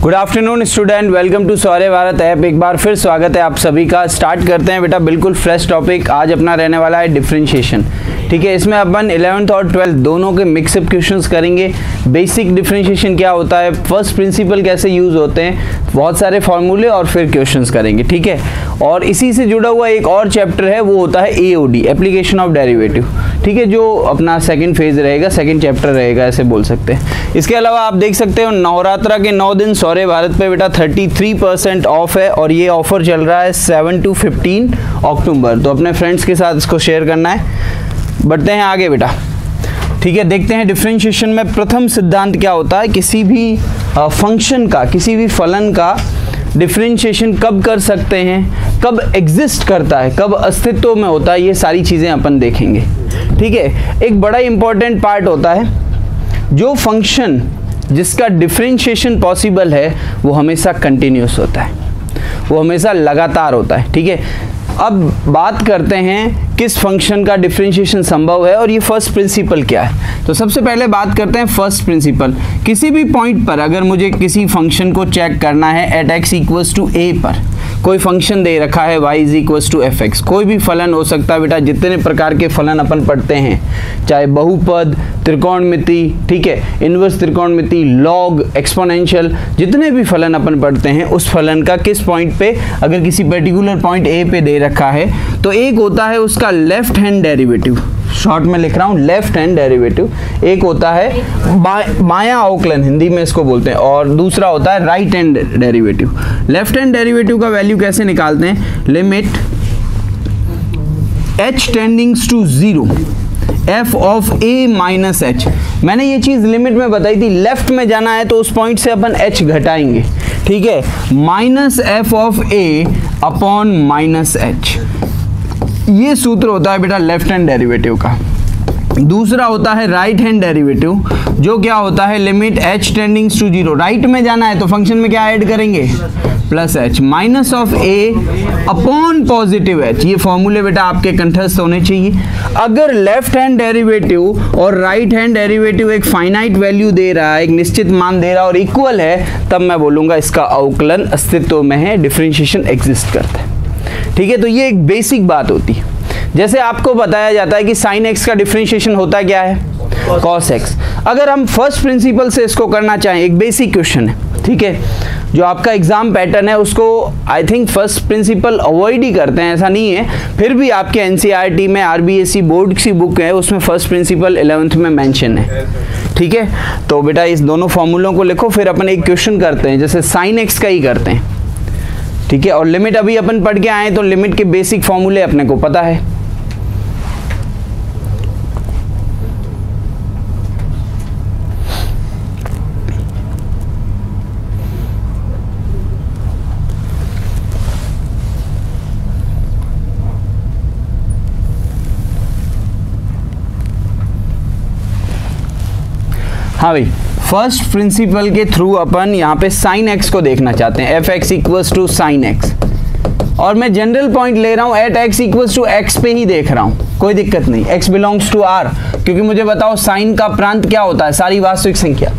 Good afternoon student, welcome to Shaurya Bharat app. एक बार फिर स्वागत है आप सभी का। स्टार्ट करते हैं बेटा, बिल्कुल फ्रेश टॉपिक आज अपना रहने वाला है डिफरेंशिएशन। ठीक है, इसमें अपन 11th और 12th दोनों के मिक्सअप क्वेश्चंस करेंगे। बेसिक डिफरेंशिएशन क्या होता है, फर्स्ट प्रिंसिपल कैसे यूज होते हैं, बहुत सारे फॉर्मूले और फिर क्वेश्चंस करेंगे। ठीक है, और इसी से जुड़ा हुआ एक और चैप्टर है, वो होता है एओडी, एप्लीकेशन ऑफ डेरिवेटिव। ठीक है, जो अपना सेकंड फेज रहेगा, सेकंड चैप्टर रहेगा, ऐसे बोल सकते हैं। इसके अलावा आप देख सकते हो नवरात्रा के 9 दिन सौर्य भारत पे बेटा 33% ऑफ है, और ये ऑफर चल रहा है 7 to 15 अक्टूबर। तो अपने फ्रेंड्स के साथ इसको शेयर करना है। बढ़ते हैं आगे बेटा। ठीक है, देखते हैं डिफरेंशिएशन में प्रथम सिद्धांत क्या होता है। किसी भी फंक्शन का, किसी भी फलन का डिफरेंशिएशन कब कर सकते हैं, कब एग्जिस्ट करता है, कब अस्तित्व में होता है, ये सारी चीज़ें अपन देखेंगे। ठीक है, एक बड़ा इंपॉर्टेंट पार्ट होता है, जो फंक्शन जिसका डिफरेंशिएशन पॉसिबल है वो हमेशा कंटिन्यूस होता है, वो हमेशा लगातार होता है। ठीक है, अब बात करते हैं किस फंक्शन का डिफरेंशिएशन संभव है और ये फर्स्ट प्रिंसिपल क्या है। तो सबसे पहले बात करते हैं फर्स्ट प्रिंसिपल। किसी भी पॉइंट पर अगर मुझे किसी फंक्शन को चेक करना है at x equals to a पर, कोई फंक्शन दे रखा है y is equals to fx, कोई भी फलन हो सकता है बेटा। जितने प्रकार के फलन अपन पढ़ते हैं, चाहे बहुपद, त्रिकोणमिति, ठीक है, इनवर्स त्रिकोणमिति, लॉग, एक्सपोनेंशियल, जितने भी फलन अपन पढ़ते हैं, उस फलन का किस पॉइंट पे, अगर किसी पर्टिकुलर पॉइंट a पे दे रखा है, तो एक होता है उसका लेफ्ट हैंड डेरिवेटिव, शॉर्ट में लिख रहा हूँ लेफ्ट हैंड डेरिवेटिव, एक होता है बायां अवकलन, हिंदी में इसको बोलते हैं, और दूसरा होता है right hand derivative. Left hand derivative का वैल्यू कैसे निकालते हैं, limit h tendings to 0 f of a minus h। मैंने ये चीज लिमिट में बताई थी, लेफ्ट में जाना है तो उस पॉइंट से अपन h घटाएंगे। ठीक है, minus f of a upon minus h, ये सूत्र होता है बेटा लेफ्ट हैंड डेरिवेटिव का। दूसरा होता है राइट हैंड डेरिवेटिव, जो क्या होता है limit h tendings to 0, right में जाना है तो फंक्शन में क्या ऐड करेंगे, plus h, minus of a upon positive h। ये फॉर्मूले बेटा आपके कंठस्थ होने चाहिए। अगर लेफ्ट हैंड डेरिवेटिव और राइट हैंड डेरिवेटिव एक फाइनाइट वैल्यू दे रहा है, एक निश्चित मान दे रहा है और इक्वल है, तब मैं बोलूंगा इसका अवकलन अस्तित्व में है, डिफरेंशिएशन एग्जिस्ट करता है। ठीक है, तो ये एक बेसिक बात होती है। जैसे आपको बताया जाता है कि साइन एक्स का डिफरेंशिएशन होता क्या है, कॉस एक्स। अगर हम फर्स्ट प्रिंसिपल से इसको करना चाहें, एक बेसिक क्वेश्चन है, ठीक है, जो आपका एग्जाम पैटर्न है उसको I think first principle avoid ही करते हैं, ऐसा नहीं है, फिर भी आपके एनसीईआरटी में आरबीएसई बोर्ड की बुक है, उसमें फर्स्ट प्रिंसिपल 11th में मेंशन है। ठीक है, तो बेटा इस दोनों फॉर्मूलों को लिखो, फिर अपन एक क्वेश्चन करते हैं, जैसे साइन एक्स का ही करते हैं। ठीक है, और लिमिट अभी अपन पढ़ के आए तो लिमिट के बेसिक फॉर्मूले अपने को पता है। हाँ भाई, फर्स्ट प्रिंसिपल के थ्रू अपन यहाँ पे साइन एक्स को देखना चाहते हैं, f x equals to sine x, और मैं जनरल पॉइंट ले रहा हूँ at x equals to x पे ही देख रहा हूँ, कोई दिक्कत नहीं, एक्स बिलोंग्स टू आर, क्योंकि मुझे बताओ साइन का प्रांत क्या होता है, सारी वास्तविक संख्या,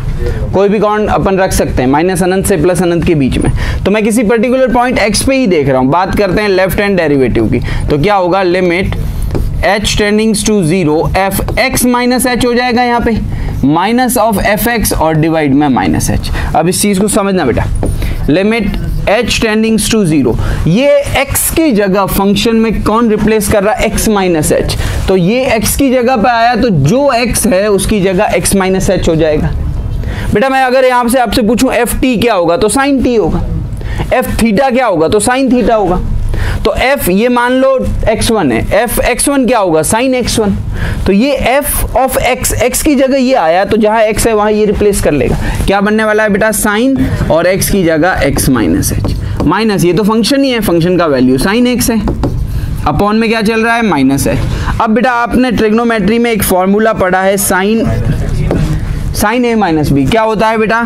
कोई भी कौन अपन रख सकते हैं, माइनस अनंत से प्लस अनंत के बीच में। तो मैं किसी पर्टिकुलर पॉइंट एक्स पे ही देख रहा हूँ। बात करते हैं लेफ्ट हैंड डेरिवेटिव की, तो क्या होगा, limit h tendings to 0 f x minus h हो जाएगा यहाँ पे, माइनस ऑफ एफ एक्स और डिवाइड में माइनस h। अब इस चीज को समझना बेटा, लिमिट h टेंडिंग्स टू 0, ये x की जगह फंक्शन में कौन रिप्लेस कर रहा है, x माइनस h, तो ये x की जगह पे आया तो जो x है उसकी जगह x माइनस h हो जाएगा। बेटा मैं अगर यहाँ से आपसे पूछूं एफ टी क्या होगा, तो साइन t होगा, एफ थीटा क्या होगा, तो साइन थीटा होगा। तो f ये मान लो x1 है, f x1 क्या होगा, साइन x1, तो ये f ऑफ x, x की जगह ये आया तो जहां x है वहां ये रिप्लेस कर लेगा। क्या बनने वाला है बेटा, साइन, और x की जगह x माइनस h, माइनस, ये तो फंक्शन ही है, फंक्शन का वैल्यू साइन x है, अपॉन में क्या चल रहा है, माइनस h। अब बेटा आपने ट्रिग्नोमेट्री में एक फॉर्मूला पढ़ा है, साइन a माइनस b, क्या होता है बेटा,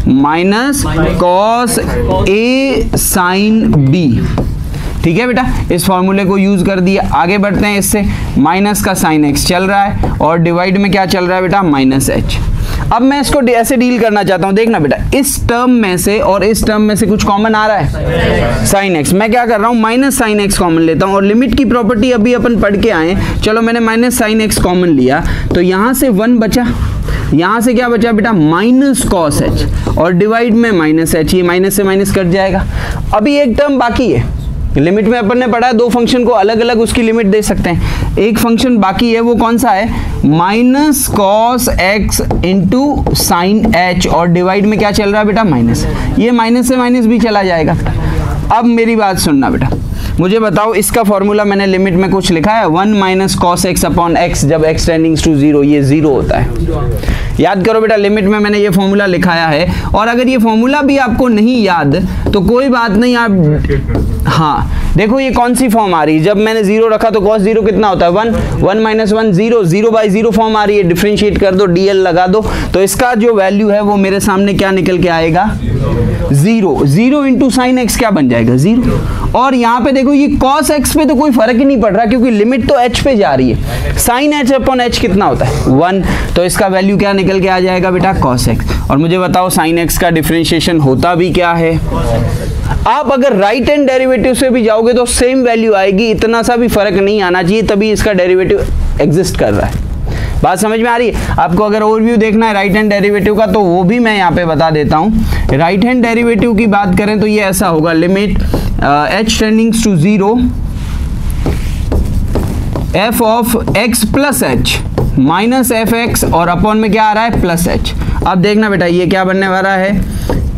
minus cos a sine b। ठीक है बेटा, इस फॉर्मूले को यूज कर दिया। आगे बढ़ते हैं, इससे माइनस का साइन एक्स चल रहा है और डिवाइड में क्या चल रहा है बेटा, माइनस एच। अब मैं इसको ऐसे डील करना चाहता हूं, देखना बेटा, इस टर्म में से और इस टर्म में से कुछ कॉमन आ रहा है, साइन एक्स। मैं क्या कर रहा हूं, माइनस साइन एक्स कॉमन लेता हूं, और लिमिट की प्रॉपर्टी अभी अपन पढ़ के आए। चलो मैंने माइनस साइन एक्स कॉमन लिया, तो यहां से 1 बचा, यहां से क्या बचा बेटा, माइनस कॉस एच, और डिवाइड में माइनस एच, ये माइनस से माइनस कट जाएगा। अभी एक टर्म बाकी है, लिमिट में अपन ने पढ़ा दो फंक्शन को अलग अलग उसकी लिमिट दे सकते हैं, एक फंक्शन बाकी है, वो कौन सा है, minus cos x into sine h, और डिवाइड में क्या चल रहा है बेटा, माइनस। ये माइनस से माइनस भी चला जाएगा। अब मेरी बात सुनना बेटा, मुझे बताओ इसका फॉर्मूला मैंने लिमिट में कुछ लिखा है, 1 minus cos x upon x, जब एक्स टेंडिंग्स टू 0, ये 0 होता है। याद करो बेटा, लिमिट में मैंने ये फॉर्मूला लिखाया है, और अगर ये फॉर्मूला भी आपको नहीं याद तो कोई बात नहीं, आप हाँ देखो ये कौन सी फॉर्म आ रही है, जब मैंने 0 रखा तो cos 0 कितना होता है, 1, 1 माइनस 1 0, 0/0 फॉर्म आ रही है, डिफरेंशिएट कर दो, dl लगा दो, तो इसका जो वैल्यू है वो मेरे सामने क्या निकल के आएगा, 0। 0 इंटू साइन एक्स क्या बन जाएगा, 0। और यहाँ पे देखो ये cos x पे तो कोई फर्क ही नहीं पड़ रहा, क्योंकि लिमिट तो h पे जा रही है, साइन h अपॉन h कितना होता है, 1, तो इसका वैल्यू क्या निकल के आ जाएगा बेटा, cos x। और मुझे बताओ साइन x का डिफरेंशिएशन होता भी क्या है, आप अगर राइट हैंड डेरिवेटिव से भी जाओगे तो सेम वैल्यू आएगी, इतना सा भी फर्क नहीं आना चाहिए, तभी इसका डेरिवेटिव एग्जिस्ट कर रहा है। बात समझ में आ रही है आपको? अगर ओवरव्यू देखना है राइट हैंड डेरिवेटिव का तो वो भी मैं यहाँ पे बता देता हूँ। राइट हैंड डेरिवेटिव की बात करें तो ये ऐसा होगा, limit h tendings to 0 f of x plus H minus F X, और अपॉन में क्या आ रहा है, प्लस एच। अब देखना बेटा ये क्या बनने वाला है,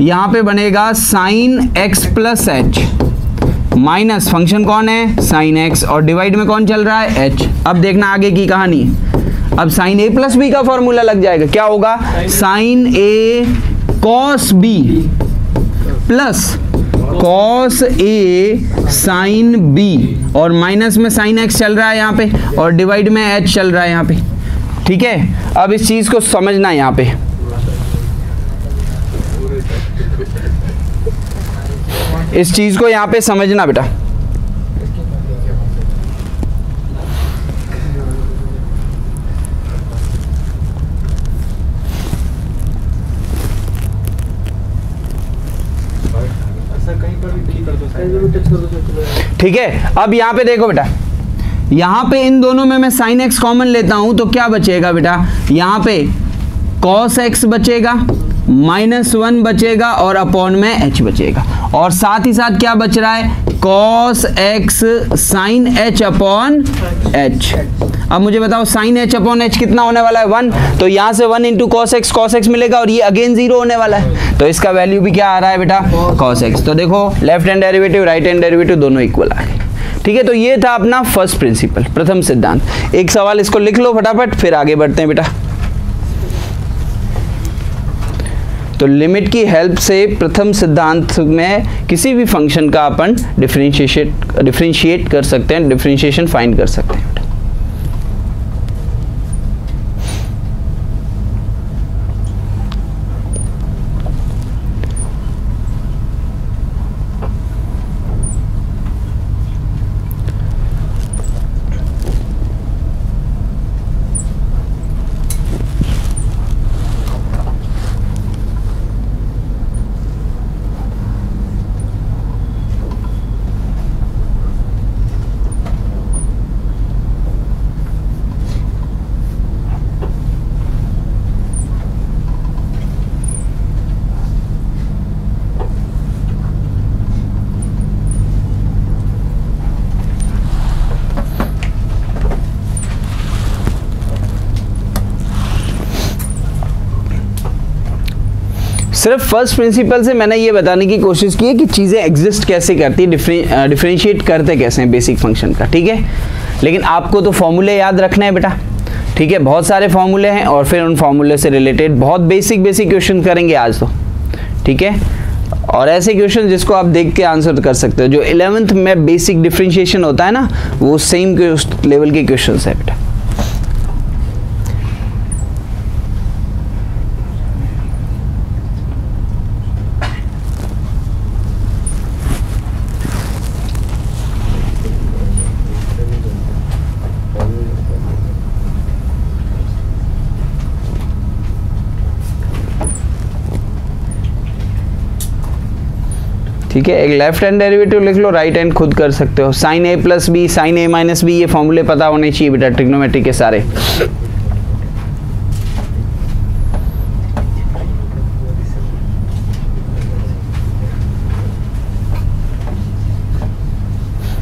यहाँ पे बनेगा sine x plus H minus function कौन है, साइन x, और डिवाइड में कौन चल रहा है, h। अब देखना आगे की कहानी, अब साइन a प्लस बी का फॉर्मूला लग जाएगा, क्या होगा, sine a cos b plus cos a sine b, और माइनस में साइन x चल रहा है यहाँ पे, और डिवाइड में h चल रहा है यहाँ पे। ठीक है, अब इस चीज को समझना, यहाँ पे इस चीज को यहाँ पे समझना बेटा। ठीक है, अब यहाँ पे देखो बेटा, यहाँ पे इन दोनों में मैं साइन एक्स कॉमन लेता हूं तो क्या बचेगा बेटा, यहाँ पे कॉस एक्स बचेगा, -1 बचेगा, और अपॉन में h बचेगा, और साथ ही साथ क्या बच रहा है, cos x sin h upon h। अब मुझे बताओ साइन h अपॉन h कितना होने वाला है, 1, तो यहाँ से 1 इंटू cos x मिलेगा, और ये अगेन 0 होने वाला है, तो इसका वैल्यू भी क्या आ रहा है बेटा, cos x। तो देखो left hand derivative right hand derivative दोनों इक्वल आ गए। ठीक है, तो ये था अपना फर्स्ट प्रिंसिपल, प्रथम सिद्धांत। एक सवाल इसको लिख लो फटाफट, फिर आगे बढ़ते हैं बेटा। तो लिमिट की हेल्प से प्रथम सिद्धांत में किसी भी फंक्शन का अपन डिफरेंशिएट कर सकते हैं, डिफरेंशिएशन फाइंड कर सकते हैं। सिर्फ फर्स्ट प्रिंसिपल से मैंने ये बताने की कोशिश की है कि चीज़ें एग्जिस्ट कैसे करती है, डिफरेंशिएट करते कैसे हैं बेसिक फंक्शन का। ठीक है, लेकिन आपको तो फॉर्मूले याद रखने हैं बेटा। ठीक है, बहुत सारे फॉर्मूले हैं, और फिर उन फॉर्मूले से रिलेटेड बहुत बेसिक क्वेश्चन करेंगे आज तो। ठीक है, और ऐसे क्वेश्चन जिसको आप देख के आंसर कर सकते हो, जो 11th में बेसिक डिफरेंशिएशन होता है ना, वो सेम लेवल के क्वेश्चन है बेटा। ठीक है, एक लेफ्ट हैंड डेरिवेटिव लिख लो, राइट हैंड खुद कर सकते हो। साइन ए प्लस बी, साइन ए माइनस बी, ये फॉर्मूले पता होने चाहिए बेटा ट्रिग्नोमेट्री के सारे।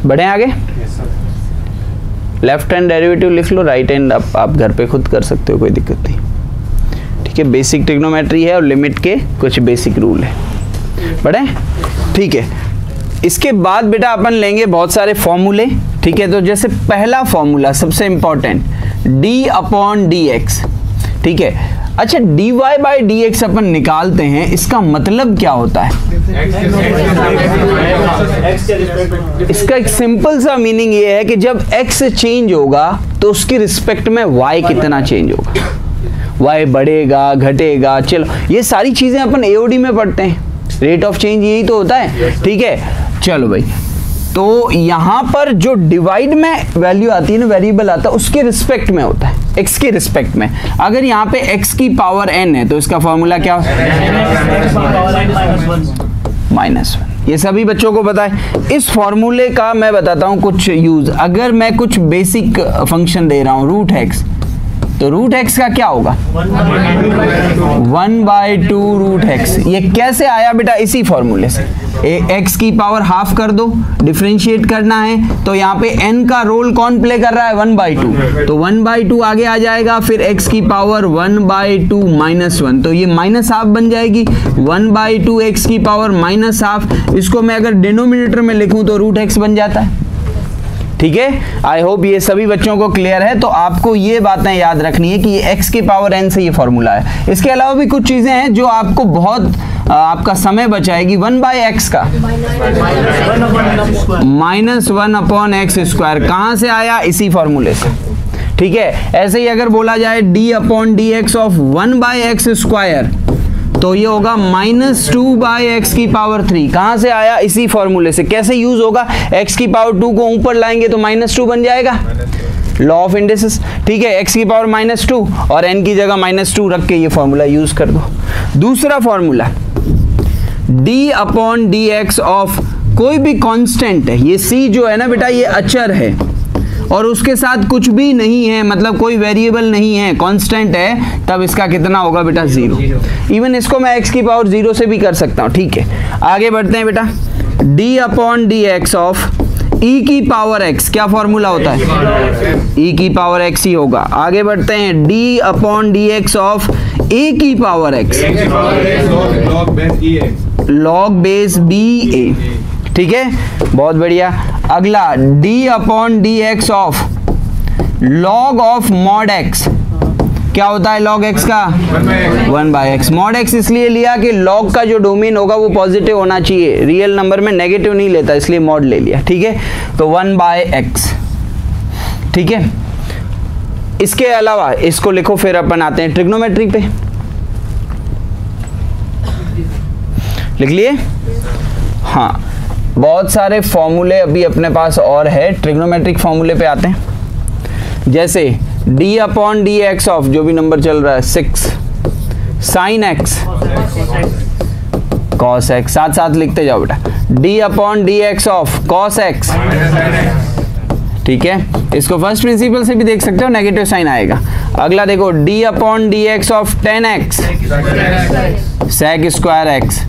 बढ़े आगे। लेफ्ट हैंड डेरिवेटिव लिख लो, राइट हैंड आप घर पे खुद कर सकते हो, कोई दिक्कत नहीं। ठीक है, बेसिक ट्रिग्नोमेट्री है और लिमिट के कुछ बेसिक रूल है। बढ़े, ठीक है। इसके बाद बेटा अपन लेंगे बहुत सारे फॉर्मूले। ठीक है, तो जैसे पहला फॉर्मूला सबसे important, D upon D x. ठीक है, अच्छा dy by D x upon निकालते हैं, इसका मतलब क्या होता है? इसका एक सिंपल सा मीनिंग ये है कि जब x चेंज होगा तो उसकी रिस्पेक्ट में y कितना चेंज होगा, y बढ़ेगा घटेगा। चलो ये सारी चीजें अपन एओडी में पढ़ते हैं, रेट ऑफ चेंज यही तो होता है। ठीक है, चलो भाई, तो यहां पर जो डिवाइड में वैल्यू आती है ना, वेरिएबल आता है, उसके रिस्पेक्ट में होता है, x के रिस्पेक्ट में। अगर यहाँ पे x की पावर n है तो इसका फॉर्मूला क्या होता है? -1। ये सभी बच्चों को पता है। इस फॉर्मूले का मैं बताता हूँ कुछ यूज। अगर मैं कुछ बेसिक फंक्शन दे रहा हूँ, रूट एक्स, तो रूट एक्स का क्या होगा? 1/2 रूट एक्स। ये कैसे आया बेटा? इसी फॉर्मूले से। एक्स की पावर हाफ कर दो, डिफरेंशिएट करना है, तो यहाँ पे n का रोल कौन प्ले कर रहा है? 1/2, तो 1/2 आगे आ जाएगा, फिर x की पावर 1/2 -1, तो ये -हाफ बन जाएगी। 1/2 x की पावर -हाफ, इसको मैं अगर डिनोमिनेटर में लिखूं तो रूट एक्स बन जाता है। ठीक है, आई होप ये सभी बच्चों को क्लियर है। तो आपको ये बातें याद रखनी है कि ये x की पावर n से ये फॉर्मूला है। इसके अलावा भी कुछ चीजें हैं जो आपको बहुत आपका समय बचाएगी। 1/x का -1/x², कहाँ से आया? इसी फॉर्मूले से। ठीक है, ऐसे ही अगर बोला जाए d upon D x of 1/x², तो ये होगा -2/x की पावर 3। कहाँ से आया? इसी फॉर्मूले से। कैसे यूज होगा? x की पावर 2 को ऊपर लाएंगे तो -2 बन जाएगा, लॉ ऑफ इंडिसेस। ठीक है, x की पावर -2 और n की जगह -2 रख के ये फॉर्मूला यूज कर दो। दूसरा formula, d upon D x of कोई भी कांस्टेंट है, ये c जो है ना बेटा, ये अचर है और उसके साथ कुछ भी नहीं है, मतलब कोई वेरिएबल नहीं है, कांस्टेंट है, तब इसका कितना होगा बेटा? 0। इवन इसको मैं x की पावर 0 से भी कर सकता हूँ। ठीक है, आगे बढ़ते हैं बेटा। d upon D x of e की पावर x, क्या फॉर्मूला होता है? e की पावर x ही होगा। आगे बढ़ते हैं, d upon D x of a की power x, log base b a। ठीक है, बहुत बढ़िया। अगला, d upon D x of log of mod x, क्या होता है log x का? 1/x। मॉड x इसलिए लिया कि log का जो डोमेन होगा वो पॉजिटिव होना चाहिए, रियल नंबर में नेगेटिव नहीं लेता, इसलिए मॉड ले लिया। ठीक है, तो 1/x। ठीक है, इसके अलावा इसको लिखो, फिर अपन आते हैं ट्रिग्नोमेट्री पे। लिख लिए? हाँ, बहुत सारे फॉर्मूले अभी अपने पास और है। ट्रिग्नोमेट्रिक फॉर्मूले पे आते हैं। जैसे d upon D x of जो भी नंबर चल रहा है 6 साइन x cos x, साथ साथ लिखते जाओ बेटा। d upon D x of cos x। ठीक है, इसको फर्स्ट प्रिंसिपल से भी देख सकते हो, नेगेटिव साइन आएगा। अगला देखो, d upon D x of 10x sec square x।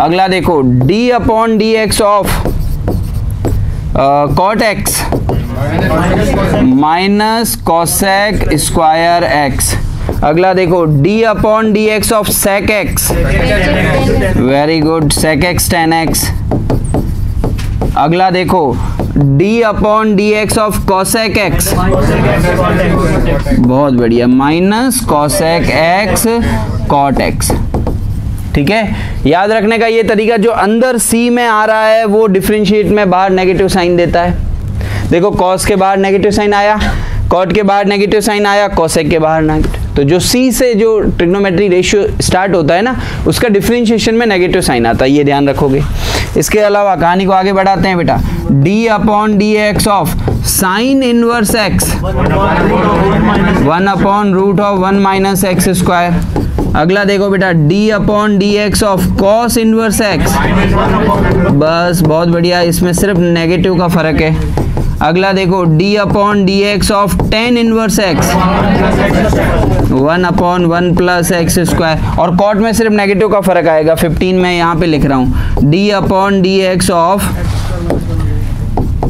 अगला देखो, d upon D x of cot x minus cosec square x। अगला देखो, d upon D x of sec x, very good, sec x tan x। अगला देखो, d upon D x of cosec x, बहुत बढ़िया, minus cosec x cot x। ठीक है, याद रखने का ये तरीका, जो अंदर c में आ रहा है वो डिफरेंशिएट में बाहर नेगेटिव साइन देता है। देखो, cos के बाहर नेगेटिव साइन आया, cot के बाहर नेगेटिव साइन आया, cosec के बाहर नेगेटिव। तो जो c से जो ट्रिग्नोमेट्री रेशियो स्टार्ट होता है ना, उसका डिफरेंशिएशन में नेगेटिव साइन आता है, ये ध्यान रखोगे। इसके अलावा कहानी को आगे बढ़ाते हैं बेटा। d upon D x of sine inverse x 1 upon root of 1 minus x square. अगला देखो बेटा d upon D x of cos inverse x, बस बहुत बढ़िया, इसमें सिर्फ नेगेटिव का फर्क है। अगला देखो d upon D x of tan inverse x, 1 upon 1 plus x square, और कॉट में सिर्फ नेगेटिव का फर्क आएगा, 15 में यहाँ पे लिख रहा हूँ, d upon D x of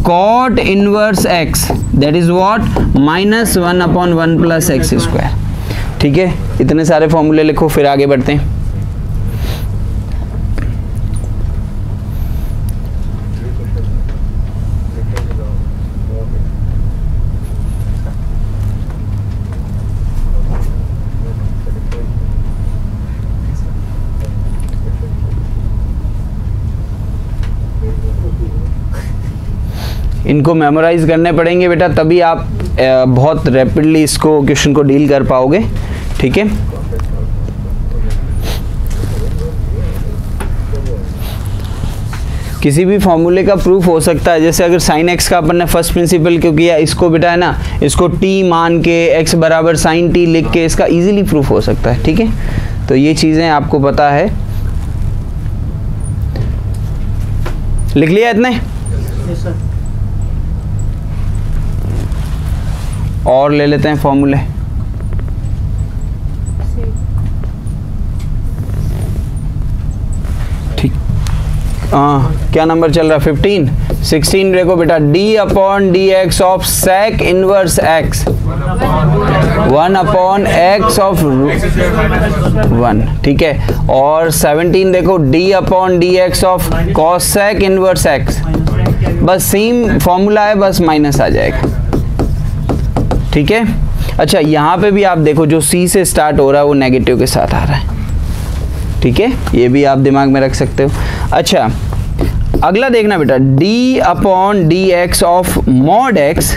cot inverse x, that is what minus 1 upon 1 plus x square. ठीक है, इतने सारे फॉर्मूले लिखो, फिर आगे बढ़ते हैं। इनको मेमोराइज करने पड़ेंगे बेटा, तभी आप बहुत रैपिडली इसको क्वेश्चन को डील कर पाओगे। ठीक है, किसी भी फॉर्मूले का प्रूफ हो सकता है, जैसे अगर साइन एक्स का अपन ने फर्स्ट प्रिंसिपल क्यों किया, इसको बेटा है ना, इसको टी मान के एक्स बराबर साइन टी लिख के इसका इजीली प्रूफ हो सकता है। ठीक है, तो ये चीज़ें आपको पता है। लिख लिया इतने? yes, sir. और ले लेते हैं फॉर्मूले। ठीक, क्या नंबर चल रहा है? 15, 16 देखो बेटा, d upon D x of sec inverse x, 1 upon x of 1। ठीक है, और 17 देखो d upon D x of cosec inverse x, बस सेम फॉर्मूला है, बस माइनस आ जाएगा। ठीक है, अच्छा यहाँ पे भी आप देखो जो सी से स्टार्ट हो रहा है वो नेगेटिव के साथ आ रहा है। ठीक है, ये भी आप दिमाग में रख सकते हो। अच्छा अगला देखना बेटा, d upon D x of mod x.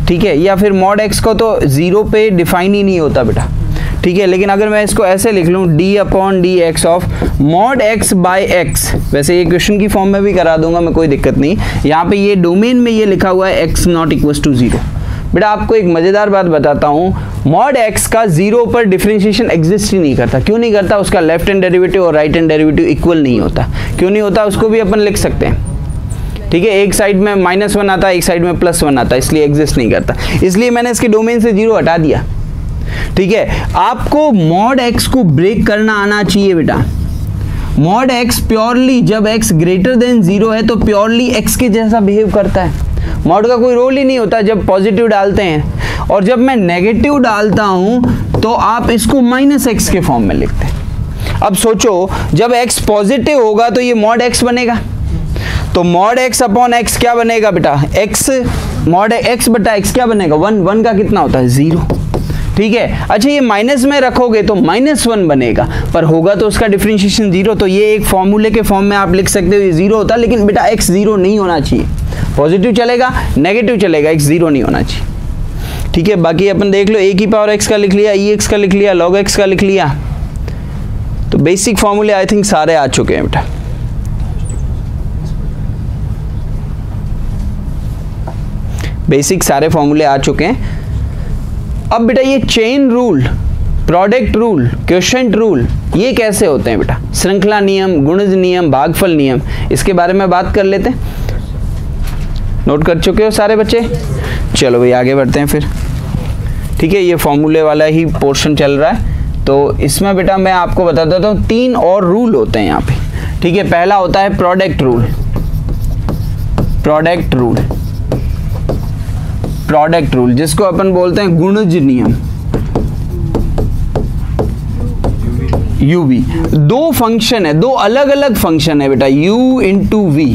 ठीक है, या फिर मॉड एक्स को तो जीरो पे डिफाइन ही नहीं होता बेटा। ठीक है, लेकिन अगर मैं इसको ऐसे लिख लूँ, d upon D x of mod x by x, वैसे ये क्वेश्चन की फॉर्म में भी करा दूंगा मैं, कोई दिक्कत नहीं। यहाँ पे ये डोमेन में ये लिखा हुआ है x नॉट इक्वल टू 0। बेटा आपको एक मजेदार बात बताता हूँ, मॉड x का 0 पर डिफरेंशिएशन एग्जिस्ट ही नहीं करता। क्यों नहीं करता? उसका लेफ्ट हैंड डेरिवेटिव और राइट हैंड डेरिवेटिव इक्वल नहीं होता। क्यों नहीं होता? उसको भी अपन लिख सकते हैं। ठीक है, एक साइड में -1 आता है, एक साइड में +1 आता है, इसलिए एग्जिस्ट नहीं करता। इसलिए मैंने इसके डोमेन से 0 हटा दिया। ठीक है, आपको मॉड x को ब्रेक करना आना चाहिए बेटा। मॉड x प्योरली जब x ग्रेटर देन 0 है तो प्योरली x के जैसा बिहेव करता है। मॉड का कोई रोल ही नहीं होता जब पॉजिटिव डालते हैं, और जब मैं नेगेटिव डालता हूं तो आप इसको -x के फॉर्म में लिखते हैं। अब सोचो जब x पॉजिटिव होगा तो ये मॉड x बनेगा, तो मॉड x अपॉन x क्या बनेगा बेटा? x मॉड x बटा x क्या बनेगा? 1 का कितना होता है? 0। ठीक है, अच्छा ये माइनस में रखोगे तो -1 बनेगा, पर होगा तो उसका डिफरेंशिएशन 0। तो ये एक फॉर्मूले के फॉर्म में आप लिख सकते हो, ये 0 होता, लेकिन बेटा x 0 नहीं होना चाहिए। पॉजिटिव चलेगा, नेगेटिव चलेगा, x 0 नहीं होना चाहिए। ठीक है, बाकी अपन देख लो, a की पावर x का लिख लिया, ex का लिख लिया, log x का लिख लिया। तो बेसिक फॉर्मूले आई थिंक सारे आ चुके हैं बेटा। बेसिक सारे फॉर्मूले आ चुके हैं। अब बेटा ये chain rule, product rule, quotient rule, ये कैसे होते हैं बेटा? श्रृंखला नियम, गुणज नियम, भागफल नियम, इसके बारे में बात कर लेते हैं। नोट कर चुके हो सारे बच्चे? चलो भाई आगे बढ़ते हैं फिर। ठीक है, ये फॉर्मूले वाला ही पोर्शन चल रहा है, तो इसमें बेटा मैं आपको बता देता हूँ 3 और रूल होते हैं यहाँ पे। ठीक है, पहला होता है product rule. Product rule, product rule जिसको अपन बोलते हैं गुणज नियम, UV। दो फंक्शन है, दो अलग अलग फंक्शन है बेटा, u इंटू वी।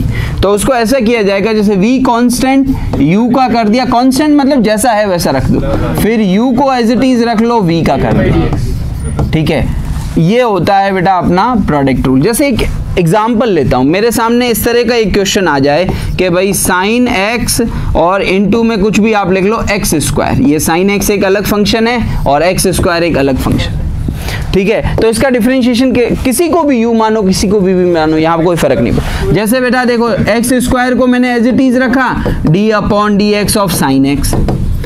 तो उसको ऐसा किया जाएगा जैसे v कांस्टेंट, u का कर दिया कांस्टेंट, मतलब जैसा है वैसा रख दो, फिर u को एज इट इज रख लो, v का कर दिया। ठीक है, ये होता है बेटा अपना प्रोडक्ट रूल। जैसे एक एग्जाम्पल लेता हूँ, मेरे सामने इस तरह का एक क्वेश्चन आ जाए कि भाई साइन x और इनटू में कुछ भी आप लिख लो x²। ये साइन x एक अलग फंक्शन है और x² एक अलग फंक्शन है। ठीक है, तो इसका डिफरेंशिएशन के किसी को भी u मानो, किसी को भी मानो, यहाँ कोई फर्क नहीं पड़ता। जैसे बेटा देखो x² को मैंने एज इट इज रखा, d upon D x of sign x।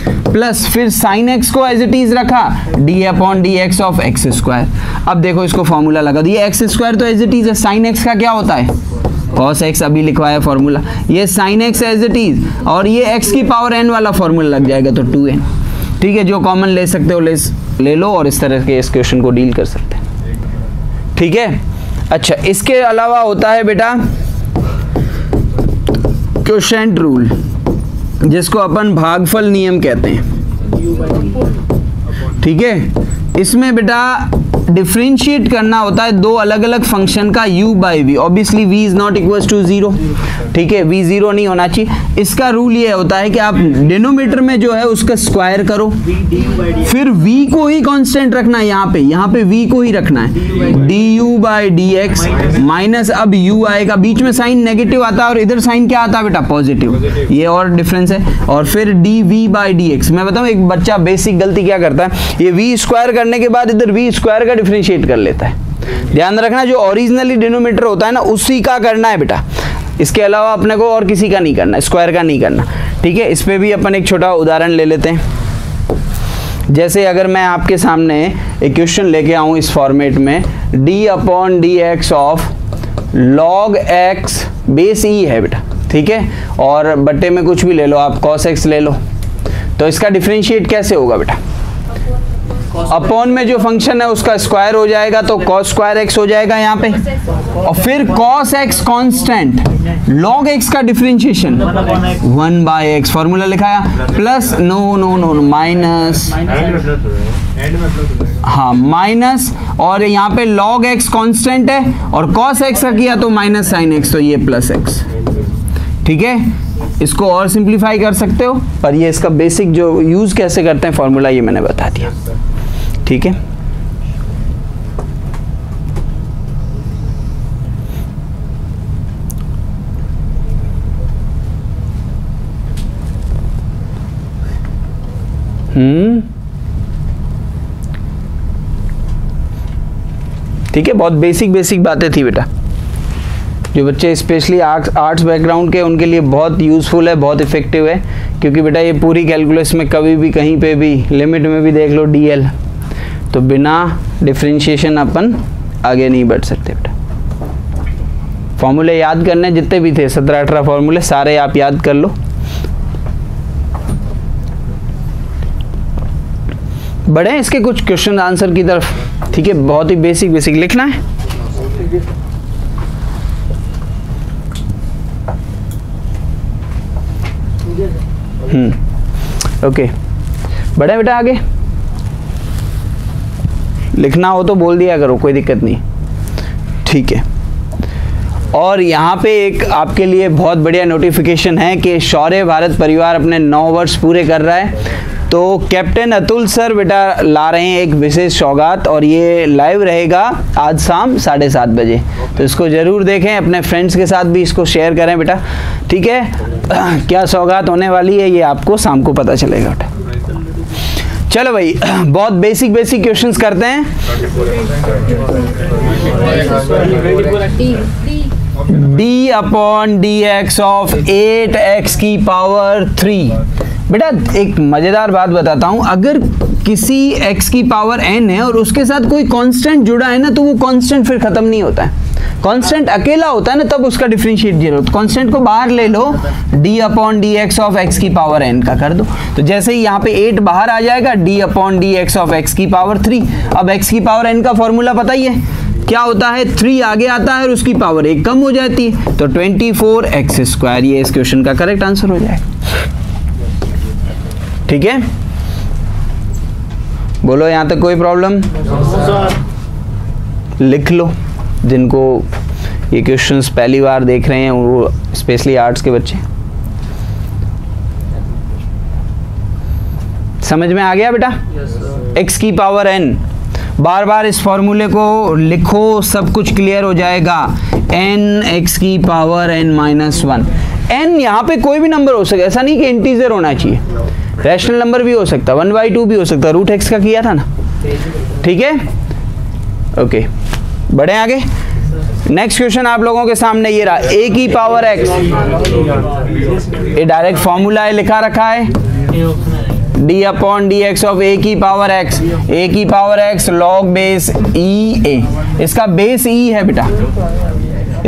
Plus फिर साइन एक्स को एज इट इज रखा, D upon D x of x square. अब देखो इसको फॉर्मूला लगा दिया, एक्स स्क्वायर तो एज इट इज है, साइन एक्स का क्या होता है cos x, अभी लिखवाया फॉर्मूला, ये sin x as it is, और ये x की पावर n वाला फॉर्मूला लग जाएगा तो 2n। ठीक है, जो कॉमन ले सकते हो ले लो और इस तरह के इस क्वेश्चन को डील कर सकते हैं। ठीक है, अच्छा इसके अलावा होता है बेटा क्वोशिएंट रूल, जिसको अपन भागफल नियम कहते हैं। ठीक है, इसमें बेटा डिफरेंशिएट करना होता है दो अलग अलग फंक्शन का u by v. Obviously v is not equal to 0, ठीक है, v 0 नहीं होना चाहिए। इसका रूल ये होता है कि आप डिनोमिनेटर में जो है उसका स्क्वायर करो, फिर v को ही कांस्टेंट रखना है, यहाँ पे v को ही रखना है, du by D x minus, अब u आएगा, बीच में साइन नेगेटिव आता है और इधर साइन क्या आता है बेटा पॉजिटिव, ये और डिफरेंस है, और फिर dv बाई डी एक्स। मैं बताऊँ एक बच्चा बेसिक गलती क्या करता है, ये v स्क्वायर करने के बाद इधर v स्क्वायर का डिफरेंशिएट कर लेता है। ध्यान रखना जो ओरिजिनली डिनोमिनेटर होता है ना उसी का करना है बेटा, इसके अलावा अपने को और किसी का नहीं करना, स्क्वायर का नहीं करना। ठीक है, इस पे भी अपन एक छोटा उदाहरण ले लेते हैं। जैसे अगर मैं आपके सामने एक क्वेश्चन लेके आऊं इस फॉर्मेट में, d upon D x of log x base e है बेटा, ठीक है, और बट्टे में कुछ भी ले लो आप, cos x ले लो, तो इसका डिफरेंशिएट कैसे होगा बेटा, अपॉन में जो फंक्शन है उसका स्क्वायर हो जाएगा तो cos स्क्वायर x हो जाएगा यहाँ पे, और फिर cos x constant, log x का डिफरेंशिएशन 1 बाय x, फॉर्मूला लिखाया, प्लस नो माइनस, हाँ माइनस, और यहाँ पे log x कांस्टेंट है और cos x का किया तो माइनस साइन x, तो ये प्लस x। ठीक है, इसको और सिंप्लीफाई कर सकते हो, पर ये इसका बेसिक जो यूज कैसे करते हैं फॉर्मूला ये मैंने बता दिया। ठीक है, ठीक है, बहुत बेसिक बातें थी बेटा, जो बच्चे स्पेशली आर्ट्स बैकग्राउंड के उनके लिए बहुत यूज़फुल है, बहुत इफेक्टिव है, क्योंकि बेटा ये पूरी कैलकुलस में कभी भी कहीं पे भी लिमिट में भी देख लो डीएल, तो बिना डिफरेंशिएशन अपन आगे नहीं बढ़ सकते बेटा। फॉर्मूले याद करने जितने भी थे 17-18 फॉर्मूले सारे आप याद कर लो। बढ़े इसके कुछ क्वेश्चन आंसर की तरफ। ठीक है, बहुत ही बेसिक लिखना है। ओके, बढ़े बेटा आगे, लिखना हो तो बोल दिया करो, कोई दिक्कत नहीं। ठीक है, और यहाँ पे एक आपके लिए बहुत बढ़िया नोटिफिकेशन है कि शौर्य भारत परिवार अपने 9 वर्ष पूरे कर रहा है, तो कैप्टन अतुल सर बेटा ला रहे हैं एक विशेष सौगात, और ये लाइव रहेगा आज शाम 7:30 बजे, तो इसको ज़रूर देखें, अपने फ्रेंड्स के साथ भी इसको शेयर करें बेटा। ठीक है, क्या सौगात होने वाली है ये आपको शाम को पता चलेगा बेटा। चलो भाई, बहुत बेसिक क्वेश्चंस करते हैं। d upon D x of 8x की पावर 3। बेटा एक मजेदार बात बताता हूं, अगर किसी x की पावर n है और उसके साथ कोई कांस्टेंट जुड़ा है ना, तो वो कांस्टेंट फिर खत्म नहीं होता है। कांस्टेंट अकेला होता है ना, तब उसका डिफरेंशिएट 0, कांस्टेंट को बाहर ले लो, d upon D x of x की पावर n का कर दो, तो जैसे ही यहाँ पे 8 बाहर आ जाएगा, d upon D x of x की पावर 3। अब x की पावर n का फॉर्मूला पता ही है क्या होता है, 3 आगे आता है और उसकी पावर 1 कम हो जाती है, तो 24x², ये इस क्वेश्चन का करेक्ट आंसर हो जाएगा। ठीक है, बोलो यहां तक कोई प्रॉब्लम? लिख लो, जिनको ये क्वेश्चंस पहली बार देख रहे हैं, वो स्पेशली आर्ट्स के बच्चे। समझ में आ गया बेटा? x की पावर n, बार बार इस फॉर्मूले को लिखो, सब कुछ क्लियर हो जाएगा। n x की पावर n-1। n यहाँ पे कोई भी नंबर हो सकता है, ऐसा नहीं कि इंटीजर होना चाहिए, रैशनल नंबर भी हो सकता है, 1/2 भी हो सकता है, √x का किया था ना। ठीक है, ओके, बढ़े आगे। नेक्स्ट क्वेश्चन आप लोगों के सामने ये रहा, a की पावर x, ये डायरेक्ट फॉर्मूला है, लिखा रखा है, D upon D x of A की power X log base E A. इसका बेस ई है बेटा,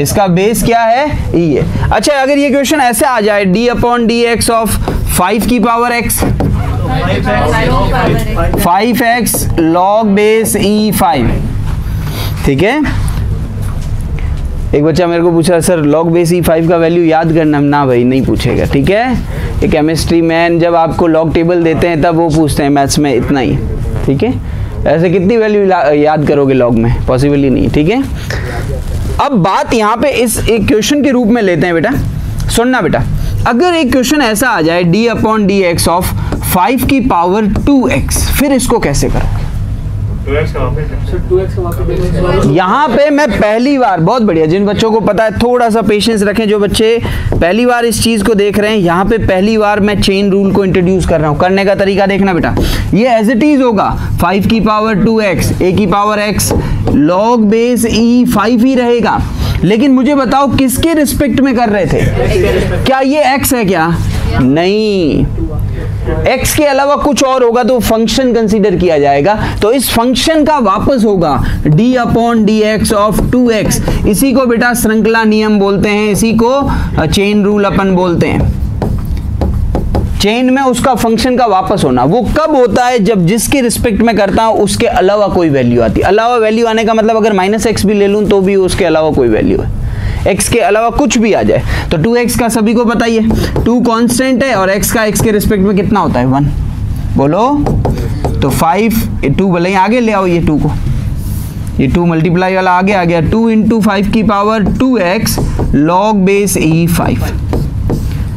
इसका बेस क्या है, ई है। अच्छा अगर ये क्वेश्चन ऐसे आ जाए D upon D x of 5 की पावर एक्स, 5x लॉग बेस ई 5, ठीक है। एक बच्चा मेरे को पूछा सर लॉग बेस ई 5 का वैल्यू याद करना, ना भाई नहीं पूछेगा, ठीक है। ये केमिस्ट्री मैन जब आपको लॉग टेबल देते हैं तब वो पूछते हैं, मैथ्स में इतना ही, ठीक है। ऐसे कितनी वैल्यू याद करोगे लॉग में, पॉसिबल ही नहीं, ठीक है। अब बात यहाँ पे इस एक क्वेश्चन के रूप में लेते हैं बेटा, सुनना बेटा। अगर एक क्वेश्चन ऐसा आ जाए D upon D x of 5 की पावर 2x, फिर इसको कैसे करोगे? यहाँ पे मैं पहली बार, बहुत बढ़िया, जिन बच्चों को पता है थोड़ा सा पेशेंस रखें, जो बच्चे पहली बार इस चीज को देख रहे हैं, यहाँ पे पहली बार मैं चेन रूल को इंट्रोड्यूस कर रहा हूँ। करने का तरीका देखना बेटा, ये एज इट इज होगा 5 की पावर 2x, a की power x log base e 5 ही रहेगा। लेकिन मुझे बताओ किसके रिस्पेक्ट में कर रहे थे? क्या ये x है क्या? नहीं, x के अलावा कुछ और होगा तो फंक्शन कंसीडर किया जाएगा। तो इस फंक्शन का वापस होगा d upon D x of 2x। इसी को बेटा श्रृंखला नियम बोलते हैं, इसी को चेन रूल अपन बोलते हैं। चेन में उसका फंक्शन का वापस होना वो कब होता है? जब जिसके रिस्पेक्ट में करता हूं उसके अलावा कोई वैल्यू आती है। अलावा वैल्यू आने का मतलब अगर -x भी ले लूं तो भी उसके अलावा कोई वैल्यू है, x के अलावा कुछ भी आ जाए। तो 2x का सभी को पता ही है, 2 कांस्टेंट है और x का x के रिस्पेक्ट में कितना होता है? 1। बोलो तो 5, 2 भले ही आगे ले आओ, ये 2 को, ये 2 मल्टीप्लाई वाला आगे आ गया, 2 इंटू 5 की power 2x log base E 5।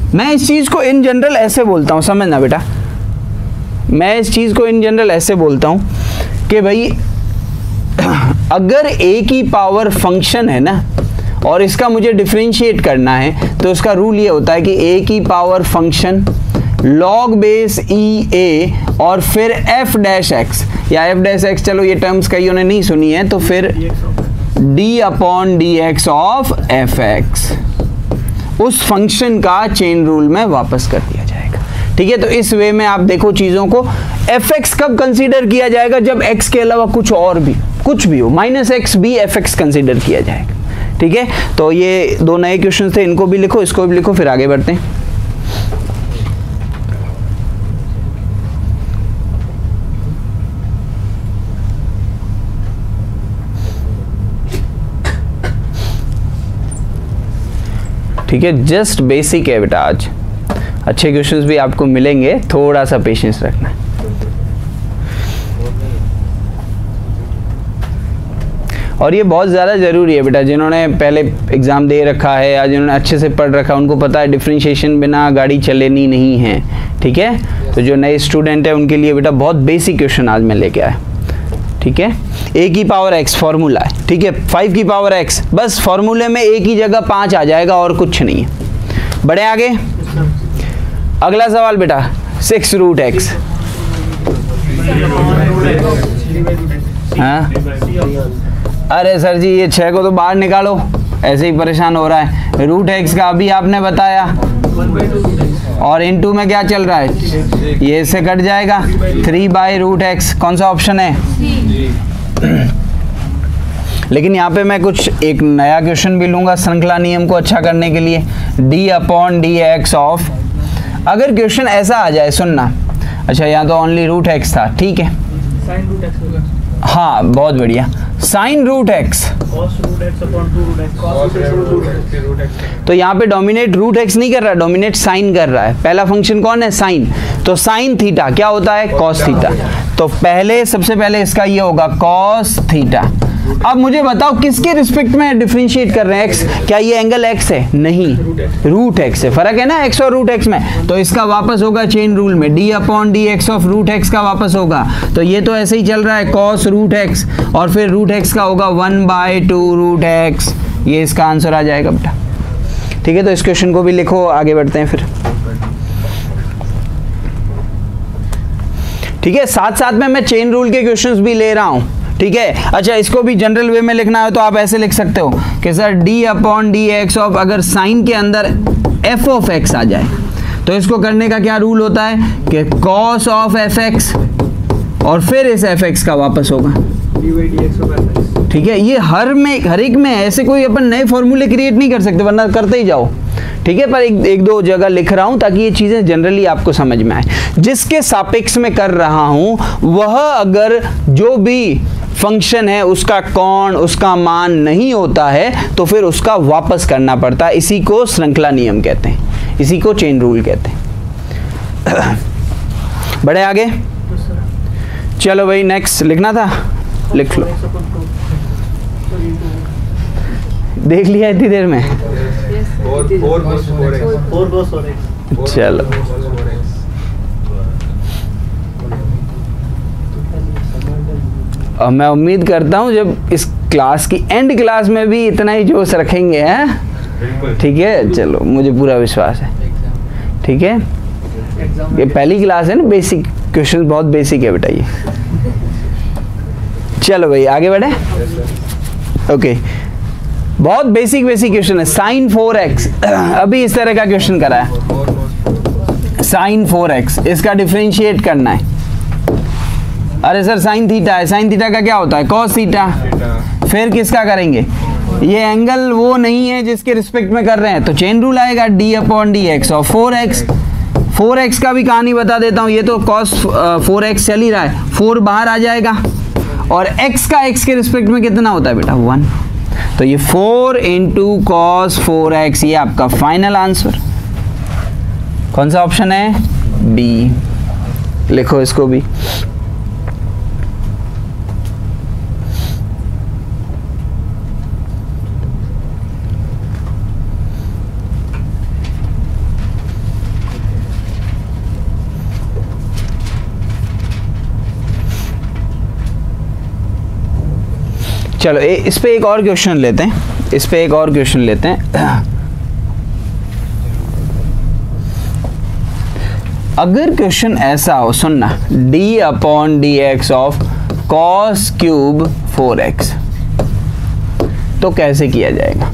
मैं इस चीज को इन जनरल ऐसे बोलता हूं, समझना बेटा, मैं इस चीज को इन जनरल ऐसे बोलता हूं कि भाई अगर a की पावर फंक्शन है ना और इसका मुझे डिफरेंशिएट करना है तो उसका रूल ये होता है कि a की power function log base E ए और फिर f डैश x या f डैश x, चलो ये टर्म्स कईयों ने नहीं सुनी है, तो फिर d upon D x of F x, उस फंक्शन का चेन रूल में वापस कर दिया जाएगा, ठीक है। तो इस वे में आप देखो चीजों को, fx कब कंसीडर किया जाएगा? जब x के अलावा कुछ और भी, कुछ भी हो, -x भी fx कंसीडर किया जाएगा, ठीक है। तो ये 2 नए क्वेश्चन थे, इनको भी लिखो, इसको भी लिखो, फिर आगे बढ़ते हैं। ठीक है, जस्ट बेसिक है बेटा, आज अच्छे क्वेश्चंस भी आपको मिलेंगे, थोड़ा सा पेशेंस रखना। और ये बहुत ज़्यादा ज़रूरी है बेटा, जिन्होंने पहले एग्ज़ाम दे रखा है या जिन्होंने अच्छे से पढ़ रखा है उनको पता है डिफरेंशिएशन बिना गाड़ी चलेनी नहीं है, ठीक है। तो जो नए स्टूडेंट है उनके लिए बेटा बहुत बेसिक क्वेश्चन आज मैं लेके आया, ठीक है। a की पावर x फॉर्मूला है, ठीक है, 5 की पावर x, बस फॉर्मूले में a की जगह 5 आ जाएगा और कुछ नहीं है। बढ़े आगे, अगला सवाल बेटा 6 रूट x। हाँ अरे सर जी ये 6 को तो बाहर निकालो, ऐसे ही परेशान हो रहा है। रूट x का अभी आपने बताया, और इनटू में क्या चल रहा है? ये इससे कट जाएगा, 3/√x। कौन सा ऑप्शन है? लेकिन यहाँ पे मैं कुछ एक नया क्वेश्चन भी लूंगा श्रृंखला नियम को अच्छा करने के लिए, d upon D x of, अगर क्वेश्चन ऐसा आ जाए, सुनना, अच्छा यहाँ तो ओनली √x था, ठीक है, हाँ बहुत बढ़िया, साइन रूट एक्स, तो यहाँ पे डोमिनेट रूट एक्स नहीं कर रहा, डोमिनेट साइन कर रहा है। पहला फंक्शन कौन है? साइन, तो साइन थीटा क्या होता है? Cos theta. तो पहले सबसे पहले इसका ये होगा कॉस थीटा। अब मुझे बताओ किसके रिस्पेक्ट में डिफरेंशिएट कर रहे हैं x? क्या ये एंगल x है? नहीं, रूट x है, फर्क है ना x और रूट x में। तो इसका वापस होगा चेन रूल में, d upon D x of root x का वापस होगा। तो ये तो ऐसे ही चल रहा है cos रूट x, और फिर रूट x का होगा 1/2√x। ये इसका आंसर आ जाएगा बेटा, ठीक है। तो इस क्वेश्चन को भी लिखो, आगे बढ़ते हैं फिर, ठीक है। साथ साथ में मैं चेन रूल के क्वेश्चंस भी ले रहा हूं, ठीक है। अच्छा इसको भी जनरल वे में लिखना है तो आप ऐसे लिख सकते हो कि sir d upon D x of, अगर साइन के अंदर f ऑफ x आ जाए तो इसको करने का क्या रूल होता है कि cos ऑफ fx और फिर इस fx का वापस होगा dydx of fx। ठीक है, ये हर एक में ऐसे कोई अपन नए फॉर्मूले क्रिएट नहीं कर सकते, वरना करते ही जाओ। ठीक है, पर एक दो जगह लिख रहा हूं ताकि ये चीजें जनरली आपको समझ में आए। जिसके सापेक्ष में कर रहा हूं वह अगर जो भी फंक्शन है उसका कोण, उसका मान नहीं होता है तो फिर उसका वापस करना पड़ता है। इसी को श्रृंखला नियम कहते हैं, इसी को चेन रूल कहते हैं। बढ़े आगे, चलो भाई नेक्स्ट लिखना था, लिख लो। देख लिया इतनी देर में? चलो और मैं उम्मीद करता हूँ जब इस क्लास की एंड क्लास में भी इतना ही जोश रखेंगे, हैं? ठीक है, चलो मुझे पूरा विश्वास है। ठीक है, ये पहली क्लास है ना, बेसिक क्वेश्चन बहुत बेसिक है बेटा ये। चलो भाई आगे बढ़े। ओके, बहुत बेसिक क्वेश्चन है। साइन 4x, अभी इस तरह का क्वेश्चन करा है। साइन 4x, इसका डिफरेंशिएट करना है। अरे सर साइन थीटा है, साइन थीटा का क्या होता है? Cos theta. फिर किसका करेंगे? ये एंगल वो नहीं है जिसके रिस्पेक्ट में कर रहे हैं, तो चेन रूल आएगा d/dx और 4x। 4x का भी कहानी बता देता हूँ। ये तो cos 4x चल ही रहा है, 4 बाहर आ जाएगा और x का x के रिस्पेक्ट में कितना होता है बेटा? 1। तो ये 4 × cos 4x, ये आपका फाइनल आंसर। कौन सा ऑप्शन है? बी। लिखो इसको भी। चलो इस पे एक और क्वेश्चन लेते हैं, अगर क्वेश्चन ऐसा हो, सुनना, d/dx of cos cube 4x, तो कैसे किया जाएगा?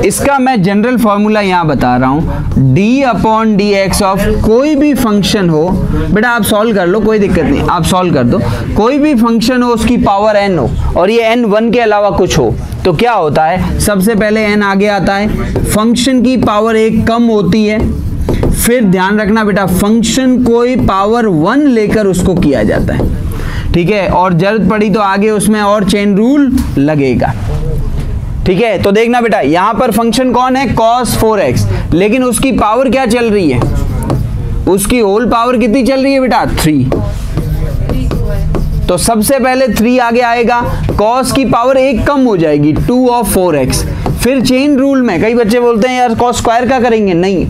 इसका मैं जनरल फॉर्मूला यहाँ बता रहा हूँ। d/dx ऑफ कोई भी फंक्शन हो, बेटा आप सॉल्व कर लो, कोई दिक्कत नहीं, आप सॉल्व कर दो। कोई भी फंक्शन हो, उसकी पावर n हो और ये n 1 के अलावा कुछ हो, तो क्या होता है? सबसे पहले n आगे आता है, फंक्शन की पावर 1 कम होती है, फिर ध्यान रखना बेटा फंक्शन कोई पावर 1 लेकर उसको किया जाता है। ठीक है, और जरूरत पड़ी तो आगे उसमें और चेन रूल लगेगा। ठीक है, तो देखना बेटा यहां पर फंक्शन कौन है? cos 4x, लेकिन उसकी पावर क्या चल रही है? उसकी होल पावर कितनी चल रही है बेटा? 3। तो सबसे पहले 3 आगे आएगा, cos की पावर 1 कम हो जाएगी, 2 ऑफ 4x। फिर चेन रूल में कई बच्चे बोलते हैं यार cos स्क्वायर का करेंगे, नहीं,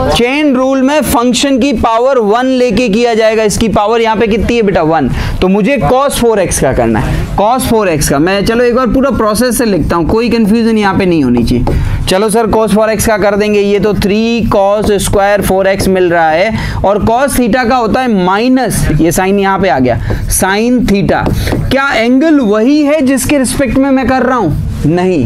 चेन रूल में फंक्शन की पावर 1 लेके किया जाएगा। इसकी पावर यहाँ पे कितनी है बेटा? 1। तो मुझे cos 4x का करना है, cos 4x का। मैं चलो एक बार पूरा प्रोसेस से लिखता हूँ, कोई कंफ्यूजन यहाँ पे नहीं होनी चाहिए। चलो सर cos 4x का कर देंगे। ये तो 3 cos स्क्वायर 4x मिल रहा है और cos थीटा का होता है माइनस, ये साइन यहाँ पे आ गया, साइन थीटा। क्या एंगल वही है जिसके रिस्पेक्ट में मैं कर रहा हूँ? नहीं,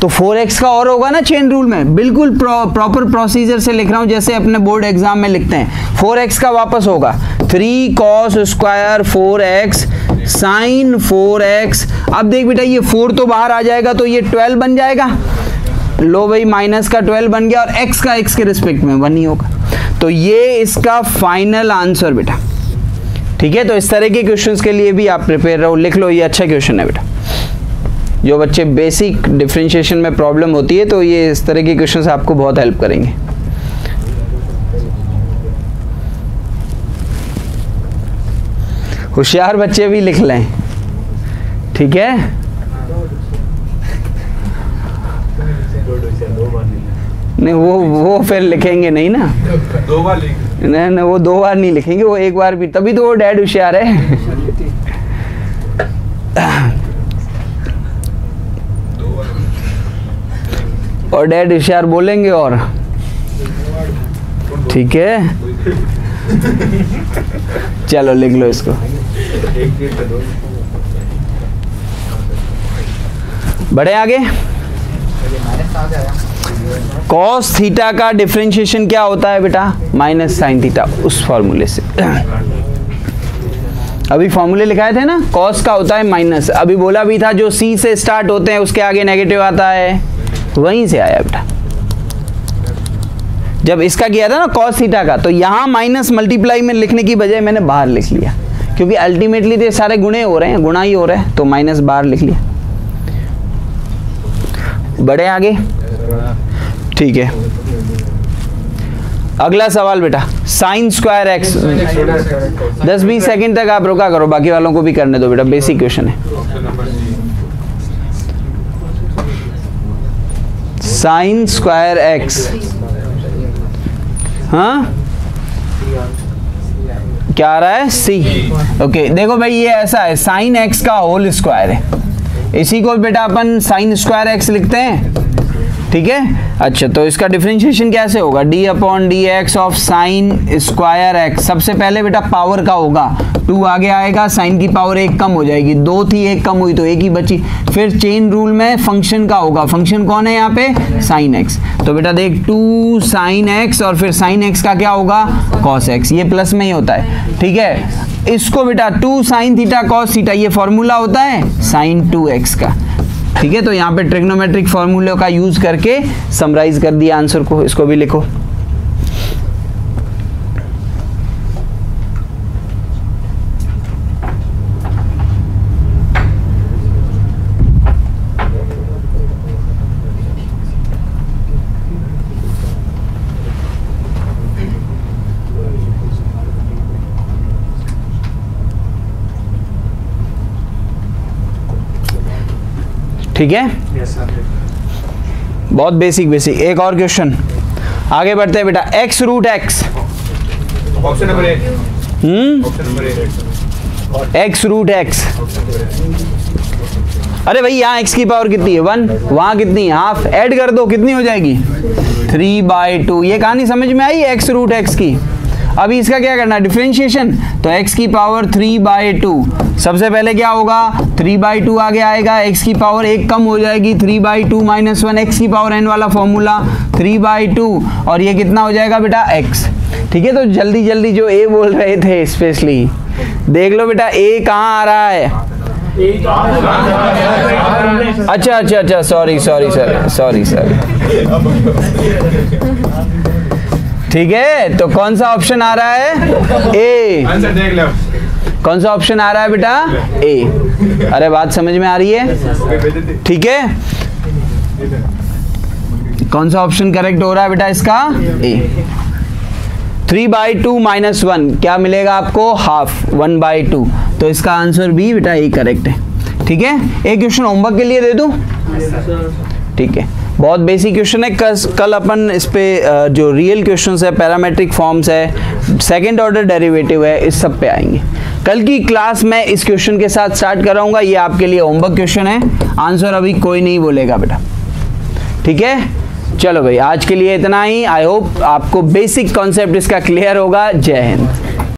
तो 4x का और होगा ना चेन रूल में। बिल्कुल प्रॉपर प्रोसीजर से लिख रहा हूं जैसे अपने बोर्ड एग्जाम में लिखते हैं। 4x का वापस होगा 3 cos square 4x sign 4x। अब देख बेटा ये 4 तो बाहर आ जाएगा तो ये 12 बन जाएगा। लो भाई माइनस का 12 बन गया और x का x के रिस्पेक्ट में 1 ही होगा। तो ये इसका फाइनल आंसर बेटा। ठीक है, तो इस तरह के क्वेश्चंस के लिए भी आप प्रिपेयर रहो। लिख लो, ये अच्छा क्वेश्चन है बेटा। जो बच्चे बेसिक डिफरेंशिएशन में प्रॉब्लम होती है तो ये इस तरह के क्वेश्चंस आपको बहुत हेल्प करेंगे। होशियार बच्चे भी लिख लें, ठीक है। नहीं वो फिर लिखेंगे नहीं ना, 2 बार नहीं वो 2 बार नहीं लिखेंगे, वो 1 बार भी, तभी तो वो डैड होशियार है। और डैड होशियार बोलेंगे और ठीक है। चलो लिख लो इसको। बढ़े आगे। कॉस थीटा का डिफरेंशिएशन क्या होता है बेटा? माइनस साइन थीटा, उस फॉर्मूले से। अभी फॉर्मूले लिखाए थे ना, कॉस का होता है माइनस, अभी बोला भी था जो सी से स्टार्ट होते हैं उसके आगे नेगेटिव आता है, वहीं से आया बेटा। जब इसका किया था ना कॉस थीटा का, तो यहाँ माइनस मल्टीप्लाई में लिखने की बजाय मैंने बाहर लिख लिया, क्योंकि अल्टीमेटली तो सारे गुणे हो रहे हैं, गुणा ही हो रहा है, तो माइनस बाहर लिख लिया। बढ़े आगे, ठीक है। अगला सवाल बेटा, साइन स्क्वायर एक्स। 10-20 सेकंड तक आप रोका करो, बाकी वालों को भी करने दो बेटा, बेसिक क्वेश्चन है। साइन स्क्वायर एक्स, हाँ क्या आ रहा है? सी। ओके देखो भाई, ये ऐसा है, साइन एक्स का होल स्क्वायर है, इसी को बेटा अपन साइन स्क्वायर एक्स लिखते हैं, ठीक है। अच्छा, तो इसका डिफरेंशिएशन कैसे होगा? D upon D x of sine square x. सबसे पहले बेटा पावर का होगा, 2 आगे आएगा, साइन की पावर 1 कम हो जाएगी, 2 थी 1 कम हुई तो 1 ही बची। फिर चेन रूल में फंक्शन का होगा, फंक्शन कौन है यहाँ पे? Sine x. तो बेटा देख 2 साइन एक्स और फिर साइन एक्स का क्या होगा? कॉस एक्स, ये प्लस में ही होता है, ठीक है। इसको बेटा 2 साइन थीटा कॉस थीटा, ये फॉर्मूला होता है साइन 2x का, ठीक है। तो यहाँ पे ट्रिग्नोमेट्रिक फॉर्मूले का यूज करके समराइज कर दिया आंसर को, इसको भी लिखो। ठीक है, बहुत बेसिक। एक और क्वेश्चन, आगे बढ़ते हैं बेटा। X root x, option number 1, x root x. अरे भाई यहाँ x की पावर कितनी है? 1, वहां कितनी है? हाफ। ऐड कर दो, कितनी हो जाएगी? 3/2। ये कहानी समझ में आई एक्स रूट एक्स की? अभी इसका क्या करना है? डिफरेंशिएशन। तो x की पावर 3/2, सबसे पहले क्या होगा? 3/2 आगे आएगा, x की पावर 1 कम हो जाएगी, 3/2 - 1, x की पावर n वाला फॉर्मूला 3/2, और ये कितना हो जाएगा बेटा? x। ठीक है, तो जल्दी जल्दी जो a बोल रहे थे स्पेशली देख लो बेटा, a कहाँ आ रहा है? अच्छा, सॉरी सर। ठीक है, तो कौन सा ऑप्शन आ रहा है? ए। आंसर देख लो, कौन सा ऑप्शन आ रहा है बेटा? ए। अरे बात समझ में आ रही है? ठीक है, कौन सा ऑप्शन करेक्ट हो रहा है बेटा इसका? ए। 3/2 - 1 क्या मिलेगा आपको? हाफ। 1/2, तो इसका आंसर भी बेटा ए करेक्ट है। ठीक है, एक क्वेश्चन होमवर्क के लिए दे दूं? ठीक है, बहुत बेसिक क्वेश्चन है। कल अपन इस पे जो रियल क्वेश्चंस है, पैरामेट्रिक फॉर्म्स है, सेकंड ऑर्डर डेरिवेटिव है, इस सब पे आएंगे। कल की क्लास में इस क्वेश्चन के साथ स्टार्ट कराऊंगा। ये आपके लिए होमवर्क क्वेश्चन है, आंसर अभी कोई नहीं बोलेगा बेटा। ठीक है, चलो भाई आज के लिए इतना ही। आई होप आपको बेसिक कॉन्सेप्ट इसका क्लियर होगा। जय हिंद।